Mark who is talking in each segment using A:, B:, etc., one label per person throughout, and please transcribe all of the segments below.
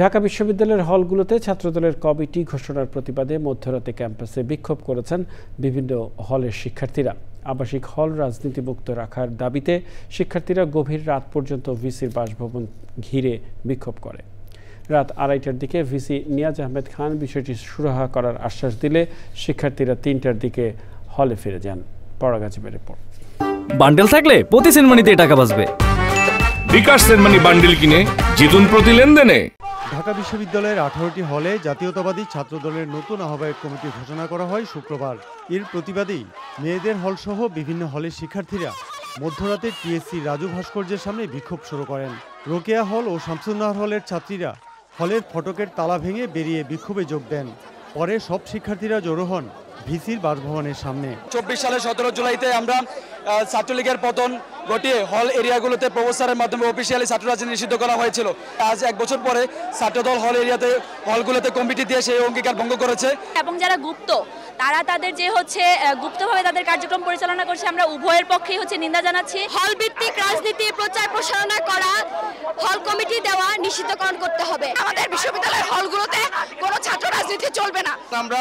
A: ঢাকা বিশ্ববিদ্যালয়ের হলগুলোতে ছাত্রদলের কমিটি ঘোষণার প্রতিবাদে মধ্যরাতে ক্যাম্পাসে বিক্ষোভ করেছেন বিভিন্ন হলের শিক্ষার্থীরা। আবাসিক হল রাজনীতিমুক্ত রাখার দাবিতে শিক্ষার্থীরা গভীর রাত পর্যন্ত ভিসির বাসভবন ঘিরে বিক্ষোভ করে। রাত 2:30টার দিকে ভিসি নিয়াজ আহমেদ খান বিষয়টি সুরাহা করার আশ্বাস দিলে শিক্ষার্থীরা 3টার দিকে হলে ফিরে যান। পরাগাজীবের রিপোর্ট।
B: বান্ডেল থাকলে প্রতি সেনমানিতে টাকা বাঁচবে।
C: বিকাশ সেনমানি বান্ডেল কিনে জিতুন প্রতি লেনদেনে।
D: ঢাকা বিশ্ববিদ্যালয়ের 18টি হলে জাতীয়তাবাদী ছাত্রদলের নতুন আহ্বায়ক কমিটি ঘোষণা করা হয় শুক্রবার। এর প্রতিবাদেই মেয়েদের হলসহ বিভিন্ন হলের শিক্ষার্থীরা মধ্যরাতে টিএসসি রাজু ভাস্কর্যের সামনে বিক্ষোভ শুরু করেন। রোকেয়া হল ও শামসুন্নাহার হলের ছাত্রীরা হলের ফটকের তালা ভেঙে বেরিয়ে বিক্ষোভে যোগ দেন। পরে সব শিক্ষার্থীরা জড়ো হন ভিসির বাসভবনের সামনে।
E: 24 সালের 17 জুলাইতে আমরা ছাত্রলীগের পতন ঘটিয়ে হল এরিয়াগুলোতে প্রবেশের মাধ্যমে অফিসিয়ালি ছাত্র রাজনীতি নিষিদ্ধ করা হয়েছিল। আজ 1 বছর পরে ছাত্রদল হলগুলোতে কমিটি দিয়ে সেই অঙ্গীকার ভঙ্গ করেছে
F: এবং যারা গুপ্ত তারা তাদের যে গুপ্তভাবে তাদের কার্যক্রম পরিচালনা করছে, আমরা উভয়ের পক্ষেই নিন্দা জানাচ্ছি।
G: হল ভিত্তিক রাজনীতি প্রচার প্রসারণা করা, হল কমিটি দেওয়া নিষিদ্ধকরণ করতে হবে। আমাদের বিশ্ববিদ্যালয়ের হলগুলোতে কোনো ছাত্র রাজনীতি চলবে না।
E: আমরা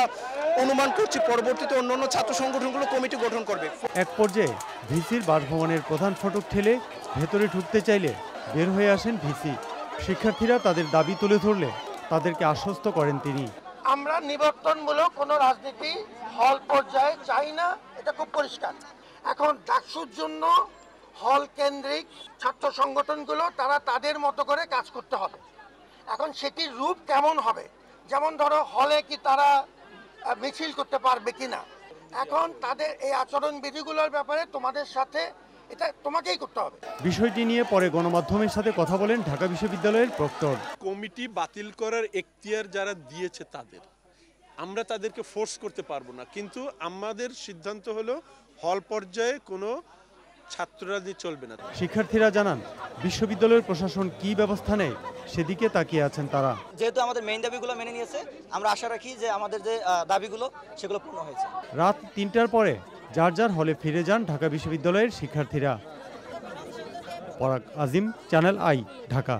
E: অনুমান করছি পরবর্তীতে অন্যান্য ছাত্র সংগঠনগুলো কমিটি গঠন করবে।
D: এক পর্যায়ে ভিসির বাসভবনের প্রধান ফটক ঠেলে ভেতরে ঢুকতে চাইলে বের হয়ে আসেন ভিসি। শিক্ষার্থীরা তাদের দাবি তুলে ধরলে তাদেরকে আশ্বস্ত করেন তিনি।
H: আমরা নিবর্তনমূলক কোনো রাজনীতি হল পর্যায়ে চাই না, এটা খুব পরিষ্কার। এখন ডাকসুর জন্য হল কেন্দ্রিক ছাত্র সংগঠনগুলো তারা তাদের মতো করে কাজ করতে হবে। এখন সেটির রূপ কেমন হবে, যেমন ধরো হলে কি তারা মিছিল করতে পারবে কিনা, এখন তাদের এই আচরণ বিধিগুলোর ব্যাপারে তোমাদের সাথে এটা তোমাকেই করতে হবে।
D: বিষয়টি নিয়ে পরে গণমাধ্যমের সাথে কথা বলেন ঢাকা বিশ্ববিদ্যালয়ের প্রক্টর।
I: কমিটি বাতিল করার এখতিয়ার যারা দিয়েছে আমরা তাদেরকে ফোর্স করতে পারবো না, কিন্তু আমাদের সিদ্ধান্ত হলো হল পর্যায়ে কোনো ছাত্র রাজনীতি চলবে না।
D: শিক্ষার্থীরা জানান বিশ্ববিদ্যালয়ের প্রশাসন কি ব্যবস্থা নেয় সেদিকে তাকিয়ে আছেন তারা।
J: যেহেতু আমাদের মেইন দাবিগুলো মেনে নিয়েছে, আমরা আশা রাখি যে আমাদের যে দাবিগুলো সেগুলো পূর্ণ হয়েছে।
D: রাত 3টার পরে যার যার হলে ফিরে যান ঢাকা বিশ্ববিদ্যালয়ের শিক্ষার্থীরা। পরাগ আজিম, চ্যানেল আই, ঢাকা।